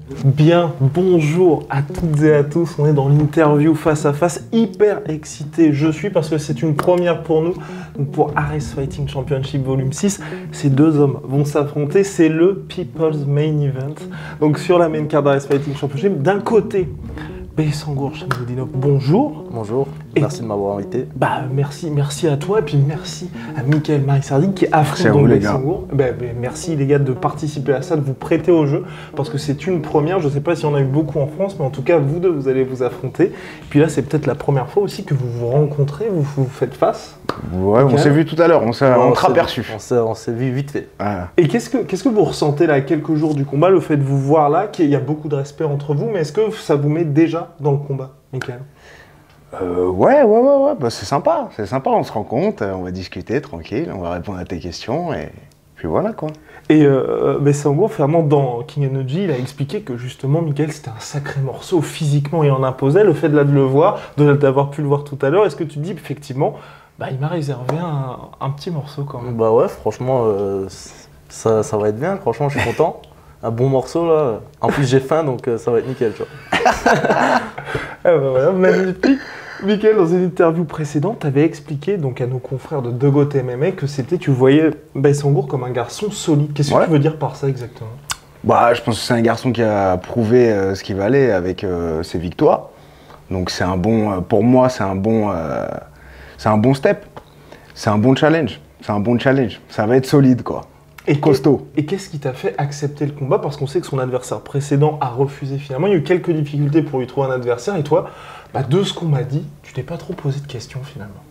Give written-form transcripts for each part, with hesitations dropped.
Bien, bonjour à toutes et à tous, on est dans l'interview face à face, hyper excité je suis parce que c'est une première pour nous, donc pour Ares Fighting Championship Volume 6, ces deux hommes vont s'affronter, c'est le People's Main Event, donc sur la main card d'Ares Fighting Championship, d'un côté, Beysangour Shamsuddinov, bonjour. Bonjour, merci de m'avoir invité. Merci à toi et puis merci à Michael Marisardi qui affronte donc Beysangour. Merci les gars de participer à ça, de vous prêter au jeu parce que c'est une première. Je ne sais pas s'il y en a eu beaucoup en France, mais en tout cas vous deux vous allez vous affronter. Et puis là c'est peut-être la première fois aussi que vous vous rencontrez, vous faites face. Ouais, on s'est vu tout à l'heure, on s'est aperçu. On s'est vu vite fait. Ah. Et qu'est-ce que vous ressentez là, à quelques jours du combat, le fait de vous voir là, qu'il y a beaucoup de respect entre vous, mais est-ce que ça vous met déjà dans le combat, Michael? Ouais, bah, c'est sympa, on se rend compte, on va discuter tranquille, on va répondre à tes questions et puis voilà quoi. Et Beysangour, Fernand, dans King Energy, il a expliqué que justement, Michael, c'était un sacré morceau physiquement et en imposait. Le fait de le voir, d'avoir pu le voir tout à l'heure, est-ce que tu te dis effectivement, il m'a réservé un petit morceau quand même? Bah ouais, franchement, ça va être bien, franchement, je suis content. Un bon morceau là. En plus, j'ai faim, donc ça va être nickel, tu vois. Voilà, magnifique. Michael, dans une interview précédente, tu avais expliqué donc, à nos confrères de Deux Goat MMA que tu voyais Beysangour comme un garçon solide. Qu'est-ce que tu veux dire par ça exactement? Bah, je pense que c'est un garçon qui a prouvé ce qu'il valait avec ses victoires. Donc c'est un bon, pour moi, c'est un bon step. C'est un bon challenge. Ça va être solide quoi. Et costaud. Et qu'est-ce qui t'a fait accepter le combat? Parce qu'on sait que son adversaire précédent a refusé finalement. Il y a eu quelques difficultés pour lui trouver un adversaire. Et toi, de ce qu'on m'a dit, tu t'es pas trop posé de questions finalement.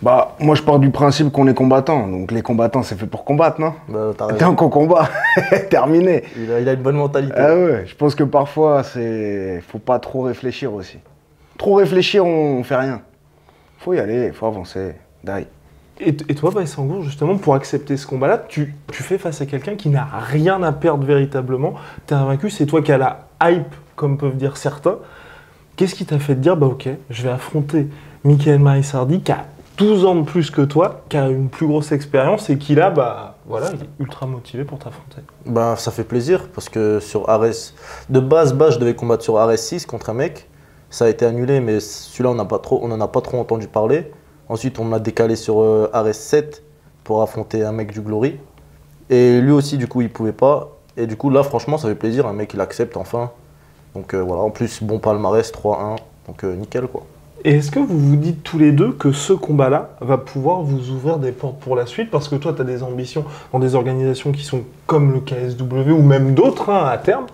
Bah, moi je pars du principe qu'on est combattant. Donc les combattants, c'est fait pour combattre, non? Tant qu'on combat, terminé. Il a une bonne mentalité. Ah ouais, je pense que parfois, faut pas trop réfléchir aussi. Trop réfléchir, on fait rien. Faut y aller, faut avancer. Die. Et toi, Beysangour, justement, pour accepter ce combat-là, tu fais face à quelqu'un qui n'a rien à perdre véritablement. Tu es invaincu, c'est toi qui as la hype, comme peuvent dire certains. Qu'est-ce qui t'a fait te dire, ok, je vais affronter Michael Marisardi, qui a 12 ans de plus que toi, qui a une plus grosse expérience et qui là, il est ultra motivé pour t'affronter. Ça fait plaisir, parce que sur Ares, de base, je devais combattre sur Ares 6 contre un mec. Ça a été annulé, mais celui-là, on n'en a pas trop entendu parler. Ensuite, on m'a décalé sur Ares 7 pour affronter un mec du Glory. Et lui aussi, du coup, il pouvait pas. Et du coup, là, franchement, ça fait plaisir. Un mec, il accepte enfin. Donc voilà, en plus, bon palmarès, 3-1. Donc nickel, quoi. Et est-ce que vous vous dites tous les deux que ce combat-là va pouvoir vous ouvrir des portes pour la suite? Parce que toi, tu as des ambitions dans des organisations qui sont comme le KSW ou même d'autres à terme.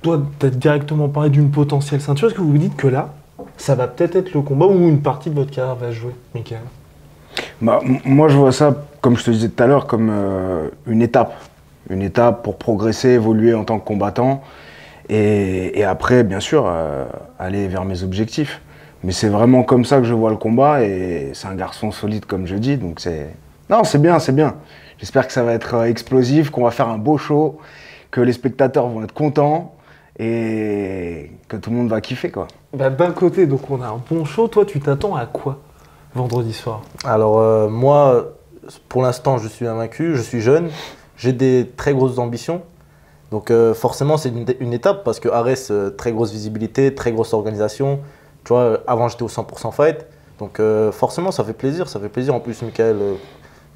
Toi, tu as directement parlé d'une potentielle ceinture. Est-ce que vous vous dites que là, ça va peut-être être le combat où une partie de votre carrière va se jouer, Michael? Moi, je vois ça, comme je te disais tout à l'heure, comme une étape. Une étape pour progresser, évoluer en tant que combattant. Et après, bien sûr, aller vers mes objectifs. Mais c'est vraiment comme ça que je vois le combat. Et c'est un garçon solide, comme je dis. Donc non, c'est bien, c'est bien. J'espère que ça va être explosif, qu'on va faire un beau show, que les spectateurs vont être contents. Et que tout le monde va kiffer, quoi. D'un côté, donc on a un bon show. Toi, tu t'attends à quoi vendredi soir? Alors moi, pour l'instant, je suis invaincu, je suis jeune, j'ai des très grosses ambitions. Donc forcément, c'est une étape parce que Ares, très grosse visibilité, très grosse organisation. Tu vois, avant, j'étais au 100% fight. Donc forcément, ça fait plaisir. En plus, Michael,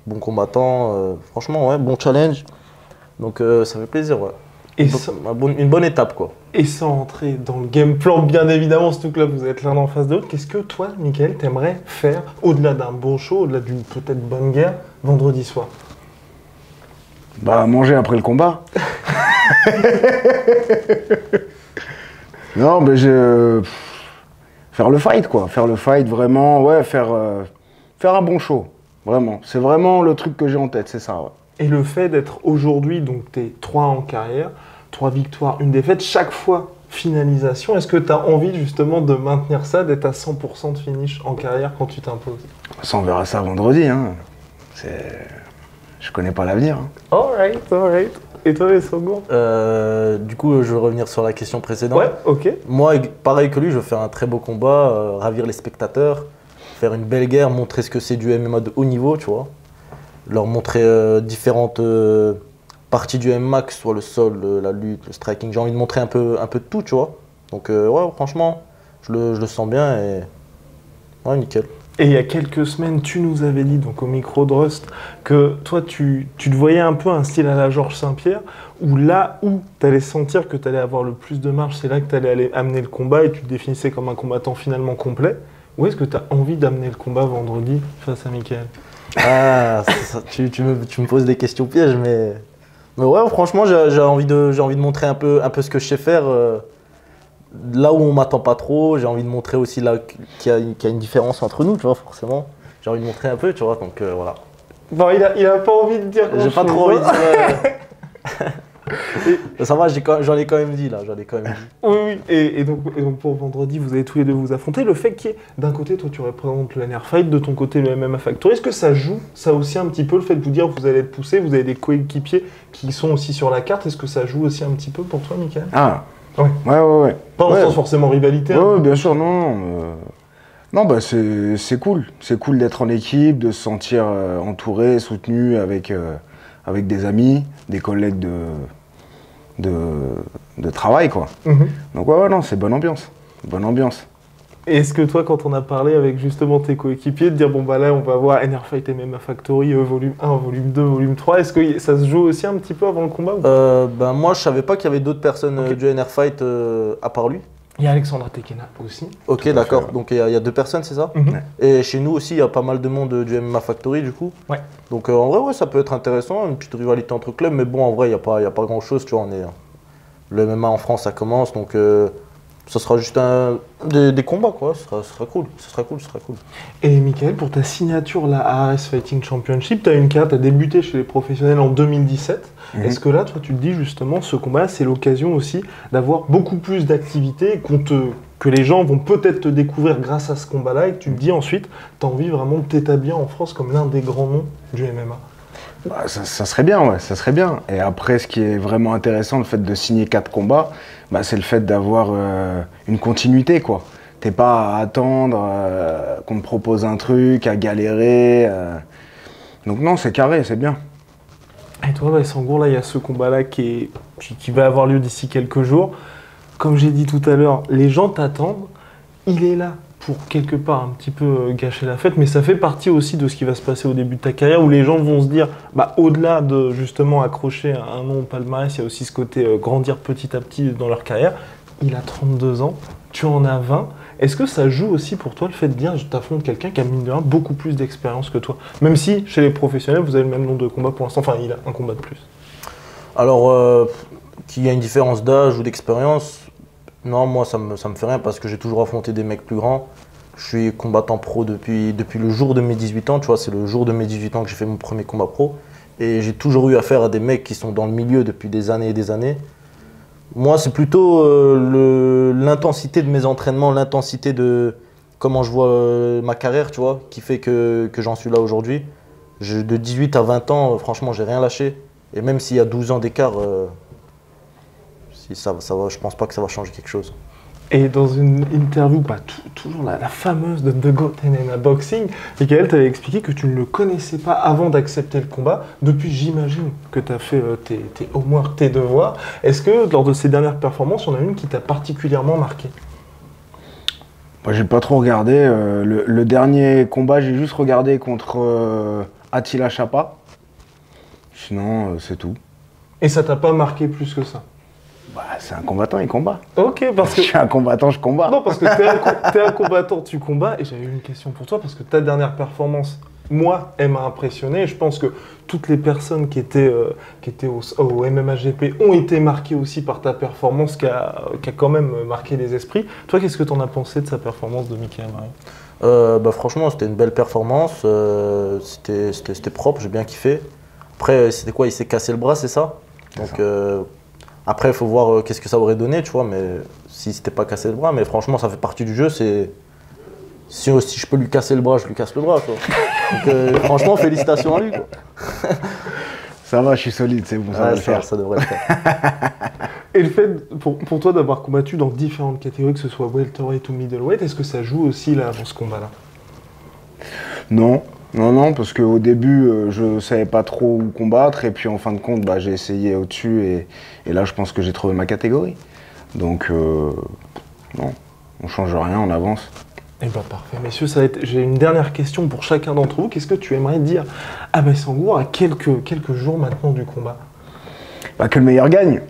bon combattant, franchement, ouais, bon challenge. Donc ça fait plaisir, ouais. Une bonne étape, quoi. Et sans entrer dans le game plan, bien évidemment, surtout que là, vous êtes l'un en face de l'autre, qu'est-ce que toi, Michael, t'aimerais faire, au-delà d'un bon show, au-delà d'une peut-être bonne guerre, vendredi soir? Manger après le combat. Non, mais faire le fight, quoi. Faire le fight, vraiment, ouais, faire un bon show. Vraiment. C'est vraiment le truc que j'ai en tête, c'est ça, ouais. Et le fait d'être aujourd'hui, donc t'es 3 en carrière, 3 victoires, 1 défaite, chaque fois finalisation, est-ce que tu as envie justement de maintenir ça, d'être à 100% de finish en carrière quand tu t'imposes? Ça, on verra ça vendredi, hein. Je connais pas l'avenir. Hein. Alright. Et toi, Beysangour? Du coup, je vais revenir sur la question précédente. Ouais, ok. Moi, pareil que lui, je veux faire un très beau combat, ravir les spectateurs, faire une belle guerre, montrer ce que c'est du MMA de haut niveau, tu vois. Leur montrer différentes partie du MMA, que ce soit le sol, la lutte, le striking. J'ai envie de montrer un peu de tout, tu vois. Donc ouais, franchement, je le sens bien et ouais, nickel. Et il y a quelques semaines, tu nous avais dit, donc au micro de Rust, que toi, tu te voyais un peu un style à la Georges Saint-Pierre, où là où tu allais sentir que tu allais avoir le plus de marge, c'est là que tu allais aller amener le combat et tu te définissais comme un combattant finalement complet. Où est-ce que tu as envie d'amener le combat vendredi face à Mickaël? Ah, tu me poses des questions pièges, mais ouais, franchement, j'ai envie de montrer un peu ce que je sais faire. Là où on m'attend pas trop, j'ai envie de montrer aussi là qu'il y a une différence entre nous, tu vois, forcément. J'ai envie de montrer un peu, tu vois, donc voilà. Bon, il a pas envie de dire grand-chose. J'ai pas trop envie de dire. Ça va, j'en ai quand même dit là, j'en ai quand même dit. Oui, oui. Et donc pour vendredi, vous allez tous les deux vous affronter. Le fait qu'il y ait, d'un côté, toi tu représentes le NR Fight, de ton côté le MMA Factory, est-ce que ça joue, ça aussi un petit peu, le fait de vous dire que vous allez être poussé, vous avez des coéquipiers qui sont aussi sur la carte, est-ce que ça joue aussi un petit peu pour toi, Mickaël? Ah, Ouais. ouais. Pas en Ouais. sens forcément rivalité. Ouais, hein. ouais, bien sûr, non. Non, bah c'est cool. C'est cool d'être en équipe, de se sentir entouré, soutenu avec des amis, des collègues de travail, quoi. Mhm. Donc ouais, non, c'est bonne ambiance. Bonne ambiance. Et est-ce que toi, quand on a parlé avec justement tes coéquipiers, de dire bon bah là on va voir NR Fight MMA Factory volume 1, volume 2, volume 3, est-ce que ça se joue aussi un petit peu avant le combat ou pas? Ben moi, je savais pas qu'il y avait d'autres personnes Ok. du NR Fight à part lui. Il y a Alexandra Tekena aussi. Ok, à d'accord. fait, ouais. Donc il y a 2 personnes, c'est ça? Mhm. Et chez nous aussi, il y a pas mal de monde du MMA Factory, du coup. Ouais. Donc en vrai, ouais, ça peut être intéressant, une petite rivalité entre clubs. Mais bon, en vrai, il n'y a pas grand-chose, tu vois. Le MMA en France, ça commence, donc ça sera juste des combats, quoi. Ce sera cool. Ce sera cool. Et Mickaël, pour ta signature la ARS Fighting Championship, tu as une carte, tu as débuté chez les professionnels en 2017. Mhm. Est-ce que là, toi, tu te dis justement, ce combat, c'est l'occasion aussi d'avoir beaucoup plus d'activités et que les gens vont peut-être te découvrir grâce à ce combat-là et que tu te dis ensuite, tu as envie vraiment de t'établir en France comme l'un des grands noms du MMA? Bah, ça serait bien, ouais, ça serait bien. Et après, ce qui est vraiment intéressant, le fait de signer 4 combats, bah, c'est le fait d'avoir une continuité, quoi. T'es pas à attendre qu'on te propose un truc, à galérer. Donc non, c'est carré, c'est bien. Et toi, Sangour, là, il y a ce combat-là qui va avoir lieu d'ici quelques jours. Comme j'ai dit tout à l'heure, les gens t'attendent. Il est là pour quelque part un petit peu gâcher la fête, mais ça fait partie aussi de ce qui va se passer au début de ta carrière, où les gens vont se dire, bah, au-delà de justement accrocher un nom au palmarès, il y a aussi ce côté grandir petit à petit dans leur carrière. Il a 32 ans, tu en as 20. Est-ce que ça joue aussi pour toi le fait de dire, je t'affronte quelqu'un qui a mine de rien beaucoup plus d'expérience que toi? Même si chez les professionnels, vous avez le même nombre de combats pour l'instant, enfin il a un combat de plus. Alors, qu'il y a une différence d'âge ou d'expérience, non, moi ça me fait rien parce que j'ai toujours affronté des mecs plus grands. Je suis combattant pro depuis le jour de mes 18 ans, tu vois, c'est le jour de mes 18 ans que j'ai fait mon premier combat pro. Et j'ai toujours eu affaire à des mecs qui sont dans le milieu depuis des années et des années. Moi, c'est plutôt l'intensité de mes entraînements, l'intensité de comment je vois ma carrière, tu vois, qui fait que j'en suis là aujourd'hui. De 18 à 20 ans, franchement, j'ai rien lâché. Et même s'il y a 12 ans d'écart, je pense pas que ça va changer quelque chose. Et dans une interview, bah, toujours la fameuse de The Goat MMA Boxing, Mickaël t'avait expliqué que tu ne le connaissais pas avant d'accepter le combat. Depuis, j'imagine que tu as fait tes homework, tes devoirs. Est-ce que lors de ces dernières performances, il y en a une qui t'a particulièrement marqué? Moi, j'ai pas trop regardé. Le dernier combat, j'ai juste regardé contre Attila Chapa. Sinon, c'est tout. Et ça t'a pas marqué plus que ça? Bah, c'est un combattant, il combat. Ok, parce que... Je suis un combattant, je combats. Non, parce que t'es un combattant, tu combats. Et j'avais une question pour toi, parce que ta dernière performance, moi, elle m'a impressionné. Et je pense que toutes les personnes qui étaient au MMAGP ont été marquées aussi par ta performance qui a quand même marqué les esprits. Toi, qu'est-ce que t'en as pensé de sa performance de Mickaël Mario? Bah, franchement, c'était une belle performance. C'était propre, j'ai bien kiffé. Après, c'était quoi? Il s'est cassé le bras, c'est ça? Donc, après, il faut voir qu'est-ce que ça aurait donné, tu vois, mais si c'était pas cassé le bras, mais franchement, ça fait partie du jeu, si je peux lui casser le bras, je lui casse le bras, quoi. Donc, franchement, félicitations à lui, quoi. Ça va, je suis solide, c'est bon, ça va le faire. Ça devrait le faire. Et le fait, pour toi, d'avoir combattu dans différentes catégories, que ce soit welterweight ou middleweight, est-ce que ça joue aussi là, dans ce combat-là? Non, Non, non, parce qu'au début, je savais pas trop où combattre, et puis en fin de compte, bah, j'ai essayé au-dessus, et là, je pense que j'ai trouvé ma catégorie. Donc, non, on change rien, on avance. Eh ben parfait, messieurs, j'ai une dernière question pour chacun d'entre vous. Qu'est-ce que tu aimerais dire à Bessangour à quelques jours maintenant du combat? Bah, que le meilleur gagne.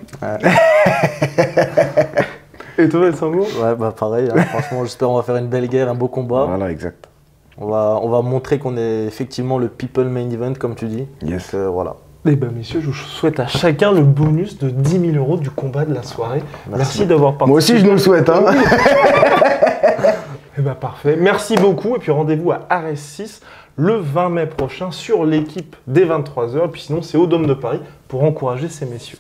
Et toi, Bessangour? Ouais, bah pareil, hein. Franchement, j'espère qu'on va faire une belle guerre, un beau combat. Voilà, exact. On va montrer qu'on est effectivement le people main event, comme tu dis. Yes. Donc, voilà. Eh ben messieurs, je vous souhaite à chacun le bonus de 10 000 € du combat de la soirée. Merci d'avoir participé. Moi aussi, je nous le souhaite. Hein. Eh ben parfait. Merci beaucoup. Et puis rendez-vous à Ares 6 le 20 mai prochain sur l'équipe dès 23 h. Et puis sinon, c'est au Dôme de Paris pour encourager ces messieurs.